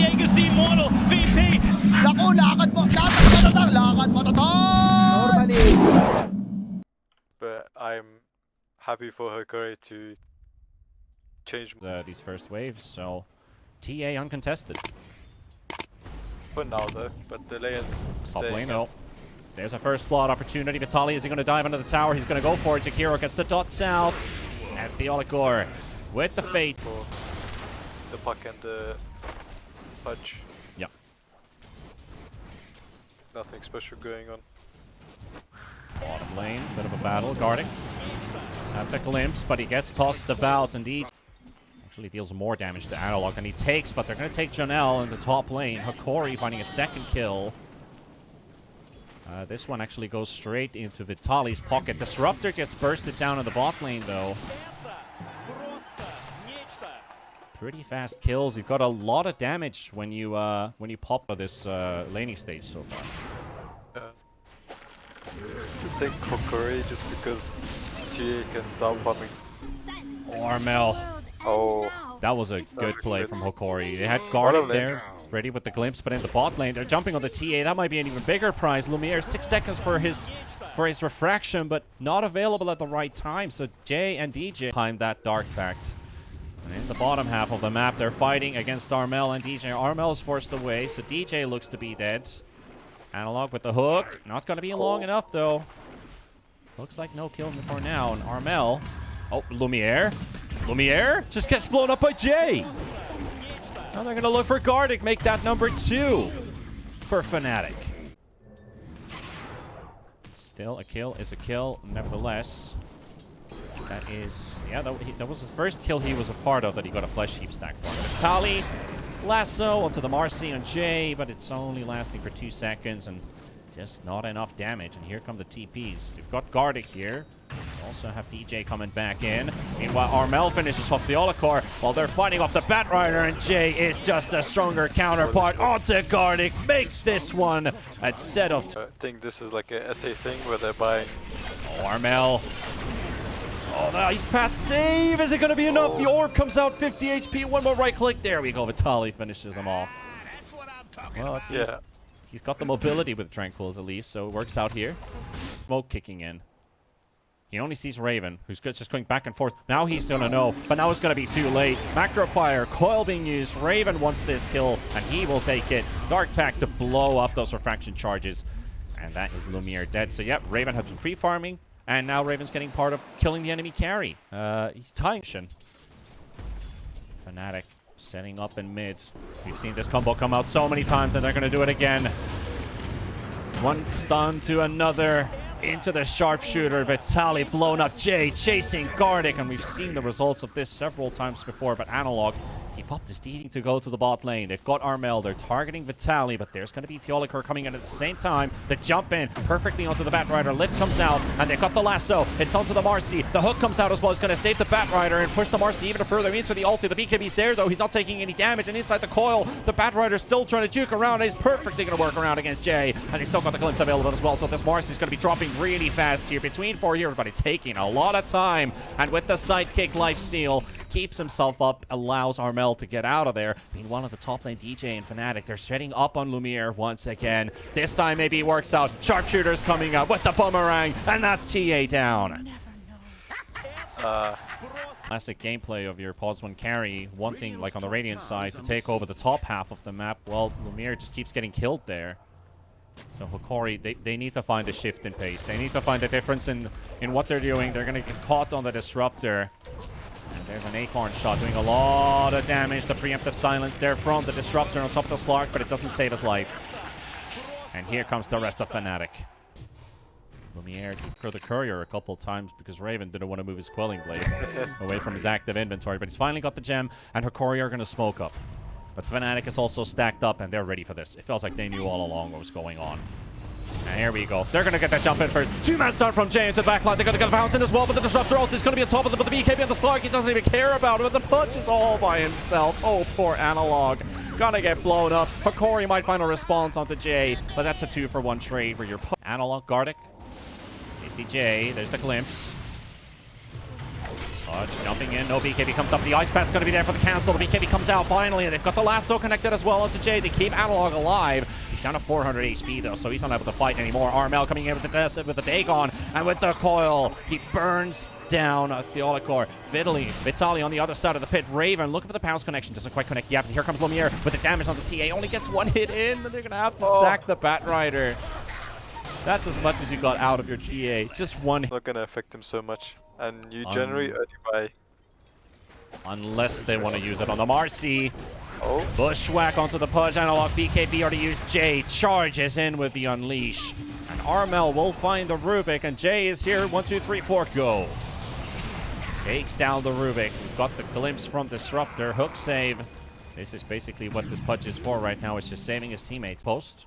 Diego's the immortal VP. Naku, lakad matatag, lakad matatag! Normally. But I'm happy for Hokori to change these first waves, so TA uncontested. for now though, but the lane's Top lane staying. though. There's a first blood opportunity. Vitaly, is he going to dive into the tower? He's going to go for it. Jakiro gets the dots out. And Theolikor with the fate. For the puck and the punch. Yeah. Nothing special going on. Bottom lane, bit of a battle. Guarding. Does have the glimpse, but he gets tossed about indeed. Actually deals more damage to Analog than he takes, but they're going to take Janelle in the top lane. Hokori finding a second kill. This one actually goes straight into Vitaly's pocket. Disruptor gets bursted down in the bot lane though. Pretty fast kills. You've got a lot of damage when you pop this laning stage so far. I think Hokori just because TA can start farming. Armel. Oh. That was a good play from Hokori. They had Garden there, ready with the glimpse, but in the bot lane, they're jumping on the TA. That might be an even bigger prize. Lumiere, 6 seconds for his refraction, but not available at the right time. So Jay and DJ timed that Dark Pact. And in the bottom half of the map, they're fighting against Armel and DJ. Armel is forced away, so DJ looks to be dead. Analog with the hook. Not going to be long enough, though. Looks like no kill for now. And Armel... Oh, Lumiere. Lumiere just gets blown up by Jay. Now they're going to look for Gardic, make that number 2 for Fnatic. Still, a kill is a kill, nevertheless. That is, yeah, that was the first kill he was a part of that he got a flesh heap stack for. Vitaly, lasso onto the Marcy on Jay, but it's only lasting for 2 seconds and just not enough damage. And here come the TPs. You've got Gardic here. Also have DJ coming back in. Meanwhile, Armel finishes off the Olikor while they're fighting off the Batrider, and Jay is just a stronger counterpart onto Gardic. Makes this one a set of... I think this is like a SA thing where they're buying... Oh, Armel. Oh, nice path save. Is it going to be enough? The orb comes out, 50 HP. One more right click. There we go. Vitaly finishes him off. Well, Yeah. He's got the mobility with Tranquils at least, so it works out here. Smoke kicking in. He only sees Raven, who's just going back and forth. Now he's going to know, but now it's going to be too late. Macro Fire, coil being used. Raven wants this kill, and he will take it. Dark Pact to blow up those refraction charges. And that is Lumiere dead. So, yep, Raven has been free farming, and now Raven's getting part of killing the enemy carry. He's tying. Fnatic setting up in mid. We've seen this combo come out so many times, and they're going to do it again. One stun to another. Into the sharpshooter, Vitaly blown up, Jay chasing Gardic, and we've seen the results of this several times before, but Analog, he popped his needing to go to the bot lane. They've got Armel, they're targeting Vitaly, but there's going to be Theolikor coming in at the same time. The jump in perfectly onto the Batrider, lift comes out, and they've got the lasso. It's onto the Marcy. The hook comes out as well. It's going to save the Batrider and push the Marcy even further into the ulti. The BKB's there, though. He's not taking any damage, and inside the coil, the Batrider's still trying to juke around. He's perfectly going to work around against Jay, and he's still got the glimpse available as well, so this Marcy's going to be dropping really fast here between 4 heroes, but it's taking a lot of time, and with the sidekick lifesteal, keeps himself up, allows Armel to get out of there. Meanwhile, at the top lane, DJ and Fnatic, they're setting up on Lumiere once again. This time maybe it works out. Sharpshooter's coming up with the boomerang, and that's TA down. Classic gameplay of your Pods 1 carry, wanting, like on the Radiant side, to take over the top half of the map. Well, Lumiere just keeps getting killed there. So Hokori, they need to find a shift in pace. They need to find a difference in what they're doing. They're going to get caught on the Disruptor. And there's an Acorn shot doing a lot of damage. The preemptive silence there from the Disruptor on top of the Slark, but it doesn't save his life. And here comes the rest of Fnatic. Lumiere for the Courier a couple times because Raven didn't want to move his Quelling Blade away from his active inventory. But he's finally got the gem, and Hokori are going to smoke up. But Fnatic is also stacked up, and they're ready for this. It feels like they knew all along what was going on. And here we go. They're going to get that jump in first. 2-man start from Jay into the backline. They're going to get a bounce in as well, but the Disruptor ult is going to be on top of them. But the BKB on the Slark, he doesn't even care about it. But the punch is all by himself. Oh, poor Analog. Gonna get blown up. Hokori might find a response onto Jay, but that's a 2-for-1 trade where you're... Analog, Gardic. They see Jay. There's the glimpse. Pudge jumping in, no BKB comes up, the ice path's gonna be there for the cancel, the BKB comes out finally, and they've got the lasso connected as well onto Jay. They keep Analog alive. He's down to 400 HP though, so he's not able to fight anymore. Armel coming in with the Dagon, and with the coil, he burns down Theolicor. Vitali on the other side of the pit. Raven looking for the pounce connection, doesn't quite connect yet, but here comes Lumiere with the damage on the TA, only gets one hit in, but they're gonna have to sack the Batrider. That's as much as you got out of your TA, just one hit. Not gonna affect him so much, and you generate only by... Unless they want to use it on the Marcy. Oh. Bushwhack onto the Pudge. Analog BKB already used. Jay charges in with the Unleash. And Armel will find the Rubik, and Jay is here. 1, 2, 3, 4, go. Takes down the Rubik. We've got the glimpse from Disruptor. Hook save. This is basically what this Pudge is for right now. It's just saving his teammates. Post.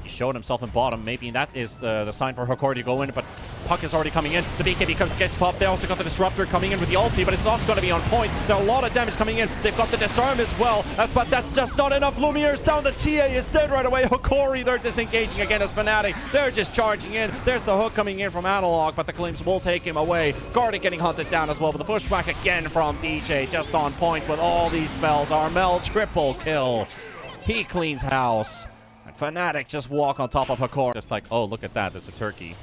He showed himself in bottom. Maybe that is the sign for Hokori to go in, but Puck is already coming in. The BKB gets popped. They also got the Disruptor coming in with the ulti, but it's not going to be on point. There are a lot of damage coming in. They've got the Disarm as well, but that's just not enough. Lumiere's down. The TA is dead right away. Hokori, they're disengaging again as Fnatic. They're just charging in. There's the hook coming in from Analog, but the Glimpse will take him away. Garden getting hunted down as well, but the Bushwhack again from DJ, just on point with all these spells. Armel triple kill. He cleans house. Fnatic just walk on top of Hokori. Just like, oh, look at that, it's a turkey.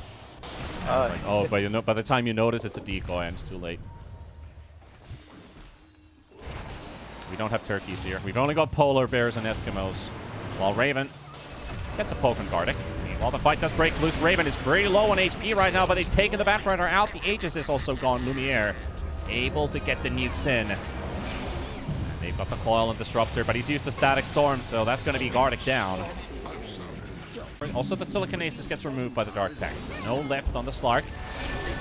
Like, oh, but you know, by the time you notice it's a decoy and it's too late. We don't have turkeys here. We've only got polar bears and Eskimos. While Raven gets a poke on Gardic. While the fight does break loose, Raven is very low on HP right now, but they've taken the Batrider out. The Aegis is also gone. Lumiere able to get the nukes in. They've got the Coil and Disruptor, but he's used the Static Storm, so that's going to be Gardic down. Also, the Telekinesis gets removed by the Dark Pact. No left on the Slark.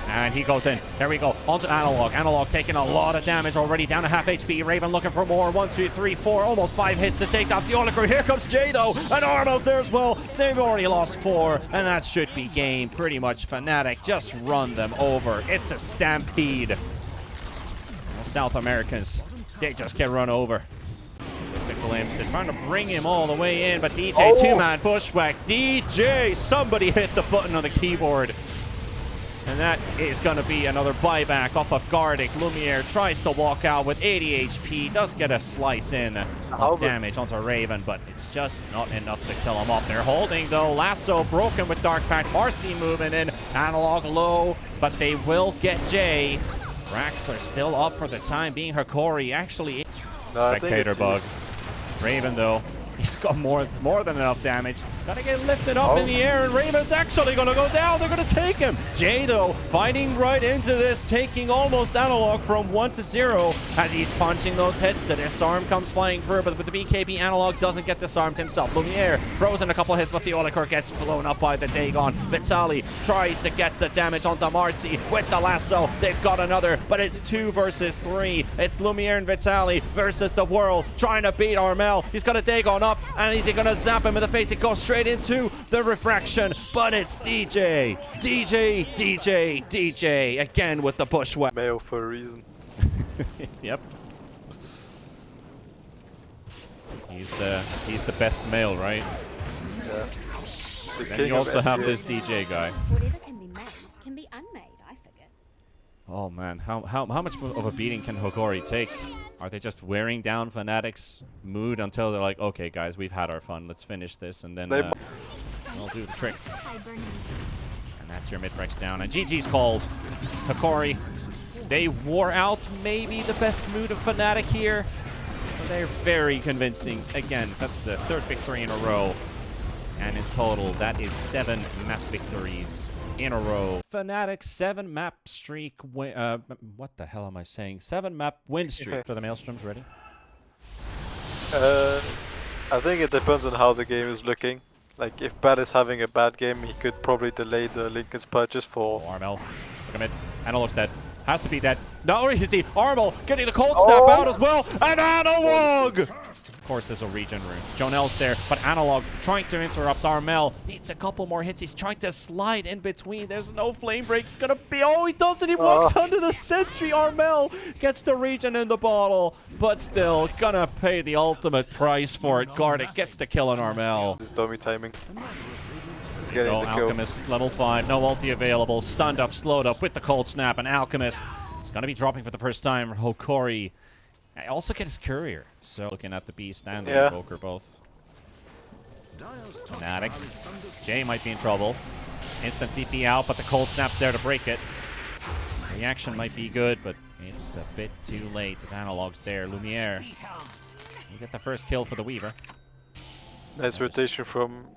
And he goes in. There we go. Onto Analog. Analog taking a lot of damage already. Down to half HP. Raven looking for more. 1, 2, 3, 4. Almost 5 hits to take down Theolicor. Here comes Jay, though. And Armel's there as well. They've already lost 4. And that should be game. Pretty much Fnatic just run them over. It's a stampede. The South Americans, they just get run over. They're trying to bring him all the way in, but DJ, two-man Bushwhack. DJ, somebody hit the button on the keyboard. And that is going to be another buyback off of Gardic. Lumiere tries to walk out with 80 HP, does get a slice in of damage onto Raven, but it's just not enough to kill him off. They're holding, though. Lasso broken with Dark Pact. Marcy moving in. Analog low, but they will get Jay. Racks are still up for the time being. Hokori actually... Spectator bug. Raven, though, he's got more than enough damage. He's got to get lifted up in the air, and Raven's actually going to go down. They're going to take him. Jay, though, fighting right into this, taking almost Analog from 1 to 0 as he's punching those hits. The Disarm comes flying through, but with the BKB, Analog doesn't get disarmed himself. Lumiere throws in a couple hits, but Theolicor gets blown up by the Dagon. Vitali tries to get the damage onto Marcy with the lasso. They've got another, but it's 2 versus 3. It's Lumiere and Vitali versus the world, trying to beat Armel. He's got a Dagon up, and he's going to zap him in the face. It goes straight into the refraction, but it's DJ. DJ again with the Bushwhack. Male for a reason. Yep. He's the best male, right? Yeah. Then you also have this DJ guy. Whatever can be made can be unmade, I figure. Oh man, how much of a beating can Hokori take? Are they just wearing down Fnatic's mood until they're like, okay guys, we've had our fun, let's finish this, and then we'll do the trick. And that's your Mitrex down, and GG's called. Hokori, they wore out maybe the best mood of Fnatic here, but they're very convincing. Again, that's the 3rd victory in a row, and in total, that is 7 map victories in a row. Fnatic 7 map streak win, what the hell am I saying? 7 map win streak. Are the Maelstroms ready? I think it depends on how the game is looking. Like, if Bad is having a bad game, he could probably delay the Linken's purchase for... Armel, look at it. Analog's dead. Has to be dead. No, he's the Armel getting the cold snap out as well. And Analog! Of course, there's a regen rune. Jonel's there, but Analog trying to interrupt Armel. Needs a couple more hits. He's trying to slide in between. There's no flame break. It's gonna be... Oh, he does it. He walks under the sentry. Armel gets the regen in the bottle, but still gonna pay the ultimate price for it. Gardic gets the kill on Armel. This dummy timing. He's getting the kill. Alchemist, level 5. No ulti available. Stunned up, slowed up with the cold snap, and Alchemist He's going to be dropping for the first time. Hokori also gets Courier. So looking at the Beast and the Invoker both. Fnatic. Jay might be in trouble. Instant TP out, but the cold snap's there to break it. Reaction might be good, but it's a bit too late. His analog's there. Lumiere. You get the first kill for the Weaver. Nice rotation from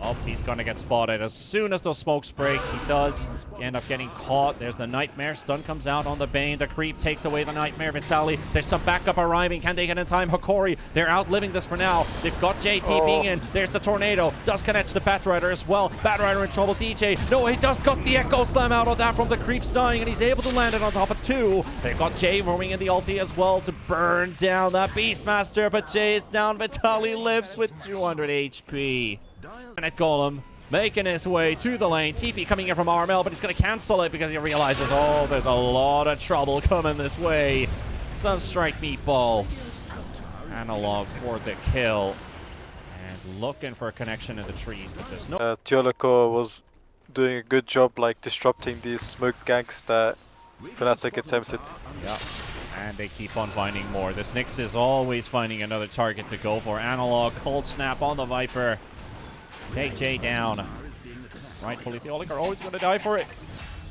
Oh, he's gonna get spotted as soon as those smokes break. He does end up getting caught. There's the Nightmare. Stun comes out on the Bane. The creep takes away the Nightmare. Vitaly. There's some backup arriving. Can they get in time? Hokori. They're outliving this for now. They've got JT being in. There's the Tornado. Does connect to the Batrider as well. Batrider in trouble. DJ. No, he does got the Echo Slam out of that from the creeps dying, and he's able to land it on top of 2. They've got Jay roaming in the ulti as well to burn down that Beastmaster, but Jay is down. Vitaly lives with 200 HP. And at Golem, making his way to the lane. TP coming in from Armel, but he's going to cancel it because he realizes, oh, there's a lot of trouble coming this way. Sunstrike Meatball. Analog for the kill. And looking for a connection in the trees, but there's no... t-panda was doing a good job like disrupting these smoke ganks that Fnatic attempted. Yeah. And they keep on finding more. This Nyx is always finding another target to go for. Analog, cold snap on the Viper. Take Jay down. Rightfully, the Oleg are always going to die for it.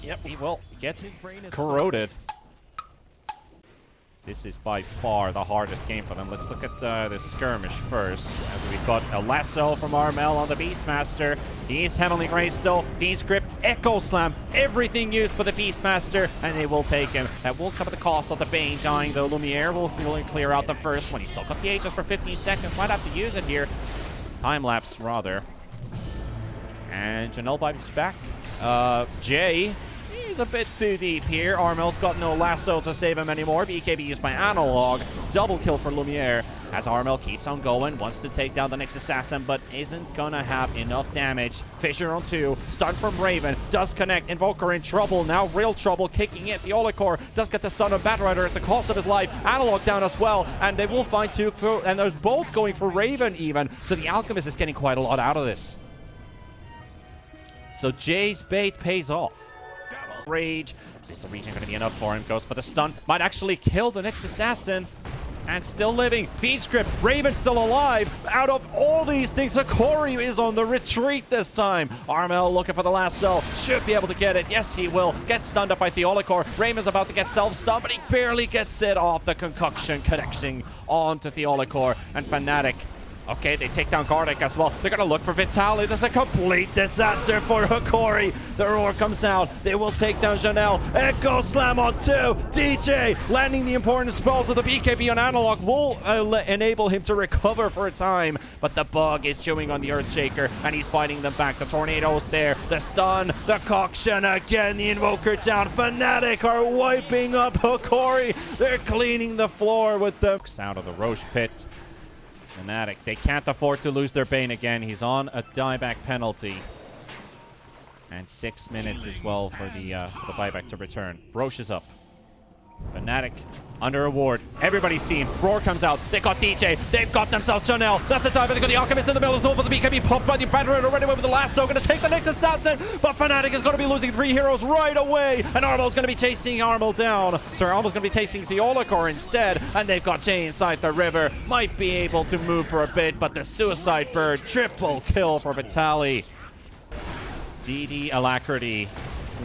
Yep, he will. He gets corroded. This is by far the hardest game for them. Let's look at the skirmish first. As we've got a lasso from Armel on the Beastmaster. He's heavily grazed still. Feast grip, Echo Slam, everything used for the Beastmaster, and they will take him. That will come at the cost of the Bane dying, though. Lumiere will clear out the first one. He's still got the Aegis for 15 seconds. Might have to use it here. Time lapse, rather. And Janelle Bibe's back. Jay, he's a bit too deep here. Armel's got no lasso to save him anymore. BKB used by Analog. Double kill for Lumiere as Armel keeps on going. Wants to take down the next assassin, but isn't gonna have enough damage. Fissure on 2. Stun from Raven. Does connect. Invoker in trouble. Now real trouble. Kicking it. The Olikor does get the stun of Batrider at the cost of his life. Analog down as well. And they will find 2. And they're both going for Raven even. So the Alchemist is getting quite a lot out of this. So Jay's bait pays off. Rage. Is the region going to be enough for him? Goes for the stun. Might actually kill the next assassin. And still living. Feed script. Raven still alive. Out of all these things, Hokori is on the retreat this time. Armel looking for the lasso. Should be able to get it. Yes, he will. Get stunned up by Theolikor. Raven's about to get self-stunned, but he barely gets it off the concoction connecting onto Theolikor. And Fnatic. Okay, they take down Gardic as well. They're going to look for Vitaly. This is a complete disaster for Hokori. The roar comes out. They will take down Janelle. Echo Slam on 2. DJ landing the important spells of the BKB on Analog will enable him to recover for a time. But the bug is chewing on the Earthshaker, and he's fighting them back. The Tornado's there. The stun. The Coction again. The Invoker down. Fnatic are wiping up Hokori. They're cleaning the floor with the out of the Roche pit. Fnatic, they can't afford to lose their Bane again. He's on a dieback penalty. And 6 minutes as well for the buyback to return. Roche is up. Fnatic under a ward. Everybody's seen. Roar comes out. They got DJ. They've got themselves Janelle. That's the time. They got the Alchemist in the middle. It's over. The BKB popped by the Batrider already with the lasso. Going to take the next assassin. But Fnatic is going to be losing 3 heroes right away. And Armel's going to be chasing Armel down. So Armel's going to be chasing Theolikor instead. And they've got Jay inside the river. Might be able to move for a bit. But the Suicide Bird. Triple kill for Vitaly. DD Alacrity.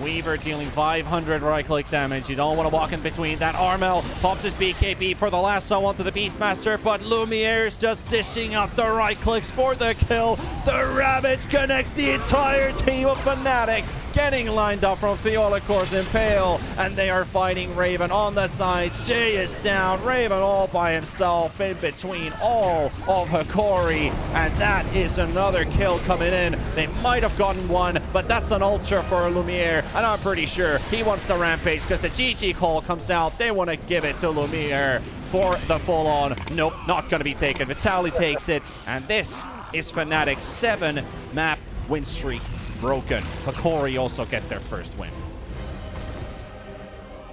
Weaver dealing 500 right-click damage. You don't want to walk in between that. Armel pops his BKB for the lasso onto the Beastmaster, but Lumiere's just dishing out the right-clicks for the kill. The Ravage connects the entire team of Fnatic, getting lined up from Theolikor's Impale, and they are fighting Raven on the sides. Jay is down. Raven all by himself in between all of Hokori, and that is another kill coming in. They might have gotten one, but that's an ultra for Lumiere, and I'm pretty sure he wants the rampage because the GG call comes out. They want to give it to Lumiere for the full-on. Nope, not going to be taken. Vitaly takes it, and this is Fnatic's 7-map win streak broken. Hokori also get their first win.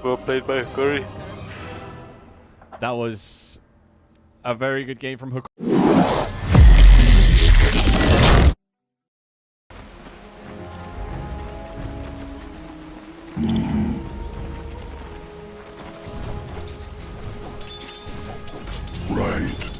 Well played by Hokori. That was a very good game from Hokori. Right.